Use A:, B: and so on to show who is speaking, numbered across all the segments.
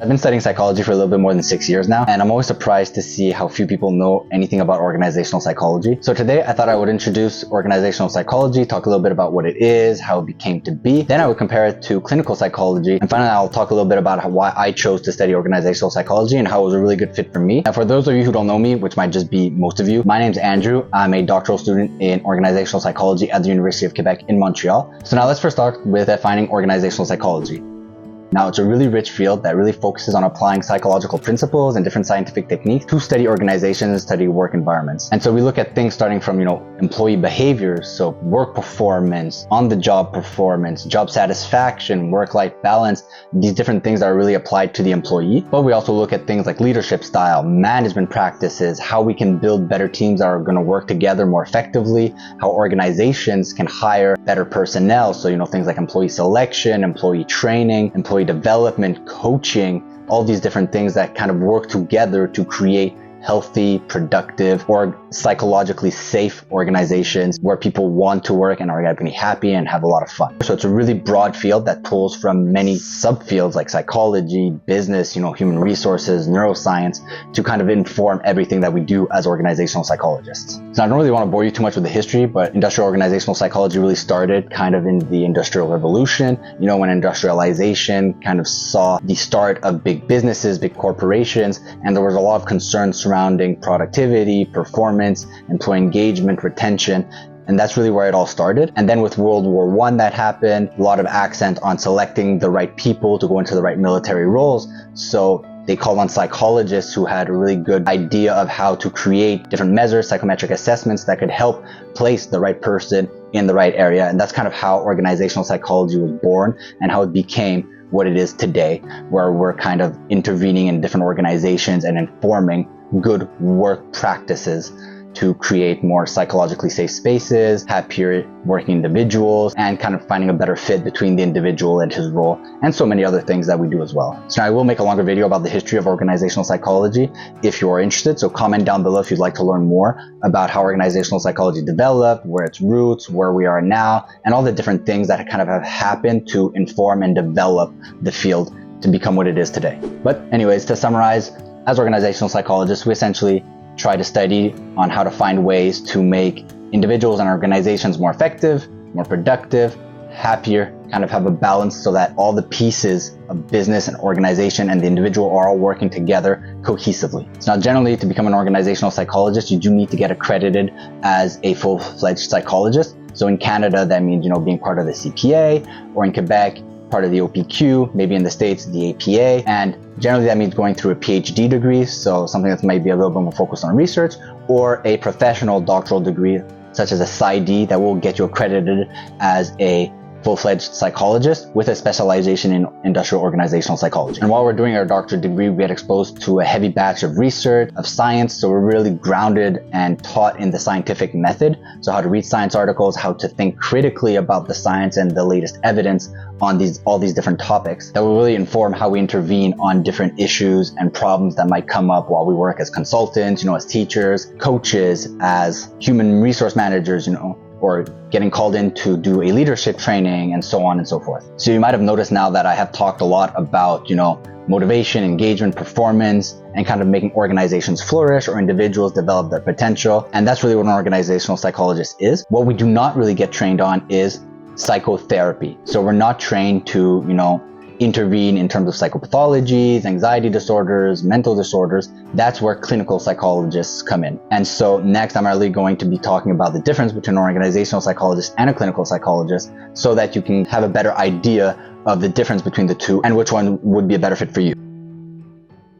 A: I've been studying psychology for a little bit more than 6 years now, and I'm always surprised to see how few people know anything about organizational psychology. So today I thought I would introduce organizational psychology, talk a little bit about what it is, how it came to be. Then I would compare it to clinical psychology, and finally I'll talk a little bit about why I chose to study organizational psychology and how it was a really good fit for me. And for those of you who don't know me, which might just be most of you, my name's Andrew. I'm a doctoral student in organizational psychology at the University of Quebec in Montreal. So now let's first start with defining organizational psychology. Now, it's a really rich field that really focuses on applying psychological principles and different scientific techniques to study organizations, study work environments. And so we look at things starting from, employee behaviors, so work performance, on-the-job performance, job satisfaction, work-life balance, these different things that are really applied to the employee. But we also look at things like leadership style, management practices, how we can build better teams that are going to work together more effectively, how organizations can hire better personnel. So, things like employee selection, employee training, employee development, coaching, all these different things that kind of work together to create healthy, productive, or psychologically safe organizations where people want to work and are going to be happy and have a lot of fun. So it's a really broad field that pulls from many subfields like psychology, business, human resources, neuroscience to kind of inform everything that we do as organizational psychologists. So I don't really want to bore you too much with the history, but industrial organizational psychology really started kind of in the Industrial Revolution, when industrialization kind of saw the start of big businesses, big corporations, and there was a lot of concern surrounding productivity, performance, employee engagement, retention, and that's really where it all started. And then with World War I that happened, a lot of accent on selecting the right people to go into the right military roles. So they called on psychologists who had a really good idea of how to create different measures, psychometric assessments that could help place the right person in the right area. And that's kind of how organizational psychology was born and how it became what it is today, where we're kind of intervening in different organizations and informing good work practices to create more psychologically safe spaces, happier working individuals, and kind of finding a better fit between the individual and his role, and so many other things that we do as well. So now I will make a longer video about the history of organizational psychology if you are interested. So comment down below if you'd like to learn more about how organizational psychology developed, where its roots, where we are now, and all the different things that kind of have happened to inform and develop the field to become what it is today. But anyways, to summarize, as organizational psychologists, we essentially try to study on how to find ways to make individuals and organizations more effective, more productive, happier, kind of have a balance so that all the pieces of business and organization and the individual are all working together cohesively. So now generally to become an organizational psychologist, you do need to get accredited as a full-fledged psychologist. So in Canada, that means, being part of the CPA, or in Quebec, part of the OPQ, maybe in the States, the APA, and generally that means going through a PhD degree, so something that might be a little bit more focused on research, or a professional doctoral degree, such as a PsyD, that will get you accredited as a full-fledged psychologist with a specialization in industrial organizational psychology. And while we're doing our doctorate degree, we get exposed to a heavy batch of research, of science, so we're really grounded and taught in the scientific method. So how to read science articles, how to think critically about the science and the latest evidence on all these different topics that will really inform how we intervene on different issues and problems that might come up while we work as consultants, as teachers, coaches, as human resource managers, or getting called in to do a leadership training, and so on and so forth. So you might have noticed now that I have talked a lot about, motivation, engagement, performance, and kind of making organizations flourish or individuals develop their potential. And that's really what an organizational psychologist is. What we do not really get trained on is psychotherapy. So we're not trained to, intervene in terms of psychopathologies, anxiety disorders, mental disorders. That's where clinical psychologists come in. And so next, I'm really going to be talking about the difference between an organizational psychologist and a clinical psychologist so that you can have a better idea of the difference between the two and which one would be a better fit for you.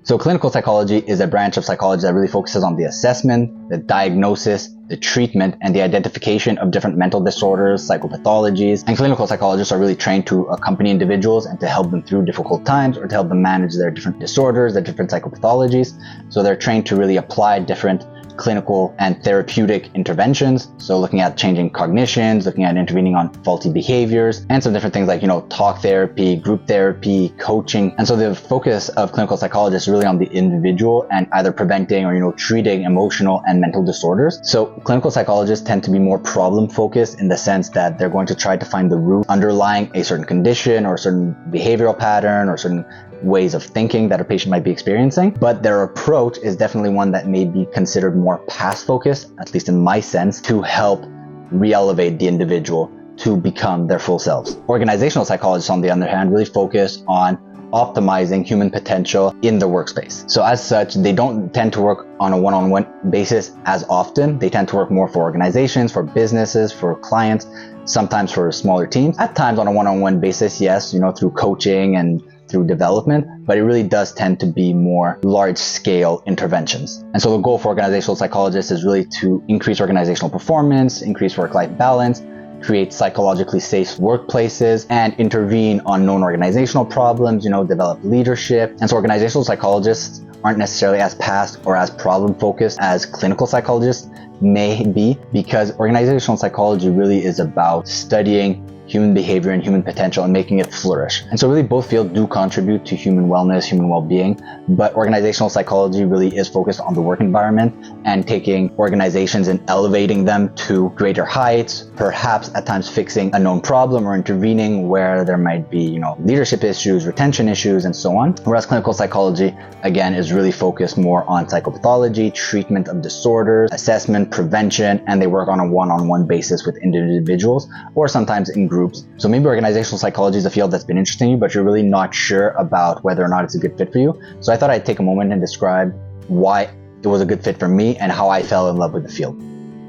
A: So clinical psychology is a branch of psychology that really focuses on the assessment, the diagnosis, the treatment, and the identification of different mental disorders, psychopathologies. And clinical psychologists are really trained to accompany individuals and to help them through difficult times or to help them manage their different disorders, their different psychopathologies. So they're trained to really apply different clinical and therapeutic interventions. So looking at changing cognitions, looking at intervening on faulty behaviors, and some different things like, talk therapy, group therapy, coaching. And so the focus of clinical psychologists is really on the individual and either preventing or, treating emotional and mental disorders. So clinical psychologists tend to be more problem focused in the sense that they're going to try to find the root underlying a certain condition or a certain behavioral pattern or certain ways of thinking that a patient might be experiencing. But their approach is definitely one that may be considered more past focused, at least in my sense, to help re-elevate the individual to become their full selves. Organizational psychologists, on the other hand, really focus on optimizing human potential in the workspace. So as such, they don't tend to work on a one-on-one basis as often. They tend to work more for organizations, for businesses, for clients, sometimes for smaller teams. At times on a one-on-one basis, yes, through coaching and through development, but it really does tend to be more large-scale interventions. And so the goal for organizational psychologists is really to increase organizational performance, increase work-life balance, create psychologically safe workplaces, and intervene on known organizational problems, develop leadership. And so organizational psychologists aren't necessarily as past or as problem focused as clinical psychologists may be, because organizational psychology really is about studying human behavior and human potential and making it flourish. And so really both fields do contribute to human wellness, human well-being, but organizational psychology really is focused on the work environment and taking organizations and elevating them to greater heights, perhaps at times fixing a known problem or intervening where there might be, leadership issues, retention issues, and so on. Whereas clinical psychology, again, is really focused more on psychopathology, treatment of disorders, assessment, prevention, and they work on a one-on-one basis with individuals or sometimes in groups. So maybe organizational psychology is a field that's been interesting to you, but you're really not sure about whether or not it's a good fit for you. So I thought I'd take a moment and describe why it was a good fit for me and how I fell in love with the field.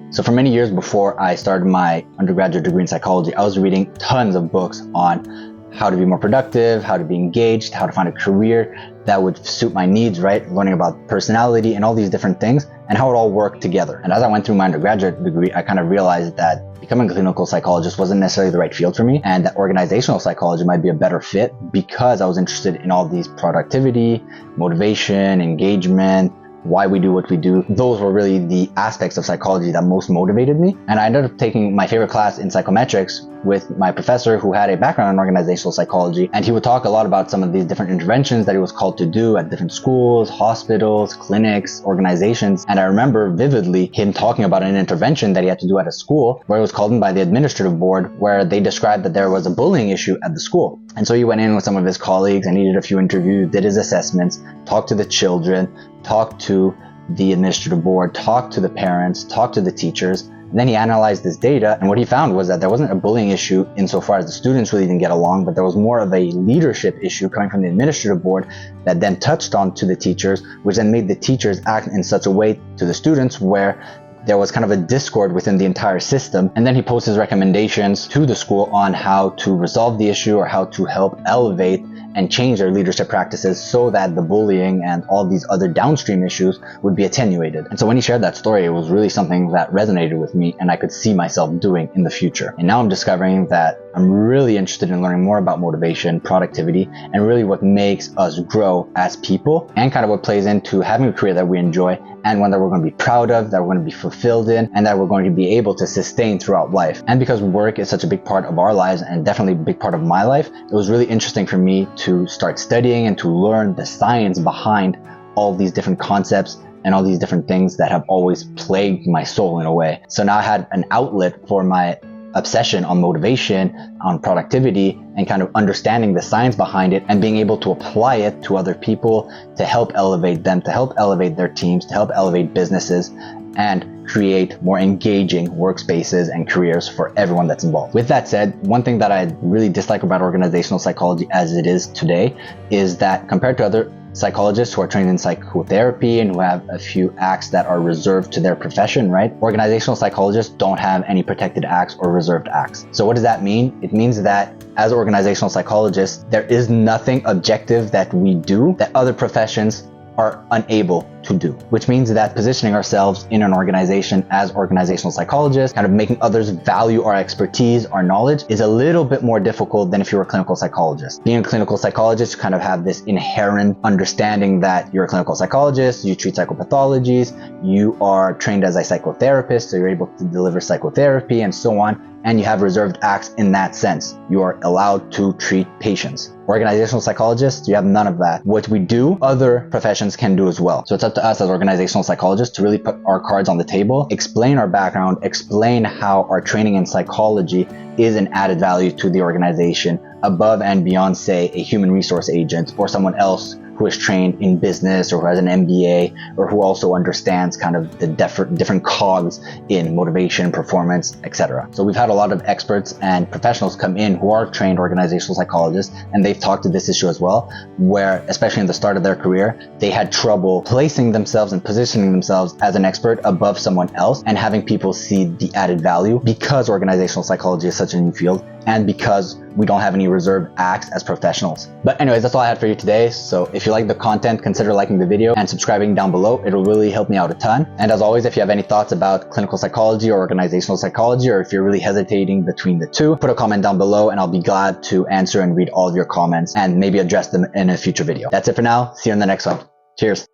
A: So for many years before I started my undergraduate degree in psychology, I was reading tons of books on how to be more productive, how to be engaged, how to find a career that would suit my needs, right? Learning about personality and all these different things and how it all worked together. And as I went through my undergraduate degree, I kind of realized that becoming a clinical psychologist wasn't necessarily the right field for me, and that organizational psychology might be a better fit because I was interested in all these productivity, motivation, engagement, why we do what we do. Those were really the aspects of psychology that most motivated me. And I ended up taking my favorite class in psychometrics with my professor who had a background in organizational psychology. And he would talk a lot about some of these different interventions that he was called to do at different schools, hospitals, clinics, organizations. And I remember vividly him talking about an intervention that he had to do at a school where he was called in by the administrative board, where they described that there was a bullying issue at the school. And so he went in with some of his colleagues and he did a few interviews, did his assessments, talked to the children, talked to the administrative board, talked to the parents, talked to the teachers. And then he analyzed this data, and what he found was that there wasn't a bullying issue insofar as the students really didn't get along, but there was more of a leadership issue coming from the administrative board that then touched on to the teachers, which then made the teachers act in such a way to the students where there was kind of a discord within the entire system. And then he posed his recommendations to the school on how to resolve the issue or how to help elevate and change their leadership practices so that the bullying and all these other downstream issues would be attenuated. And so when he shared that story, it was really something that resonated with me and I could see myself doing in the future. And now I'm discovering that I'm really interested in learning more about motivation, productivity, and really what makes us grow as people and kind of what plays into having a career that we enjoy and one that we're going to be proud of, that we're going to be fulfilled in, and that we're going to be able to sustain throughout life. And because work is such a big part of our lives and definitely a big part of my life, it was really interesting for me to start studying and to learn the science behind all these different concepts and all these different things that have always plagued my soul in a way. So now I had an outlet for my obsession on motivation, on productivity, and kind of understanding the science behind it and being able to apply it to other people to help elevate them, to help elevate their teams, to help elevate businesses, and create more engaging workspaces and careers for everyone that's involved. With that said, one thing that I really dislike about organizational psychology as it is today is that compared to other psychologists who are trained in psychotherapy and who have a few acts that are reserved to their profession, right? Organizational psychologists don't have any protected acts or reserved acts. So what does that mean? It means that as organizational psychologists, there is nothing objective that we do that other professions are unable to do, which means that positioning ourselves in an organization as organizational psychologists, kind of making others value our expertise, our knowledge, is a little bit more difficult than if you were a clinical psychologist. Being a clinical psychologist, you kind of have this inherent understanding that you're a clinical psychologist, you treat psychopathologies, you are trained as a psychotherapist, so you're able to deliver psychotherapy and so on, and you have reserved acts in that sense. You are allowed to treat patients. Organizational psychologists, you have none of that. What we do, other professions can do as well. So it's up to us as organizational psychologists to really put our cards on the table, explain our background, explain how our training in psychology is an added value to the organization above and beyond, say, a human resource agent or someone else who is trained in business or who has an MBA or who also understands kind of the different cogs in motivation, performance, etc. So we've had a lot of experts and professionals come in who are trained organizational psychologists, and they've talked to this issue as well, where especially in the start of their career, they had trouble placing themselves and positioning themselves as an expert above someone else and having people see the added value because organizational psychology is such a new field and because we don't have any reserved acts as professionals. But anyways, that's all I had for you today. So if you like the content, consider liking the video and subscribing down below. It'll really help me out a ton. And as always, if you have any thoughts about clinical psychology or organizational psychology, or if you're really hesitating between the two, put a comment down below and I'll be glad to answer and read all of your comments and maybe address them in a future video. That's it for now. See you in the next one. Cheers.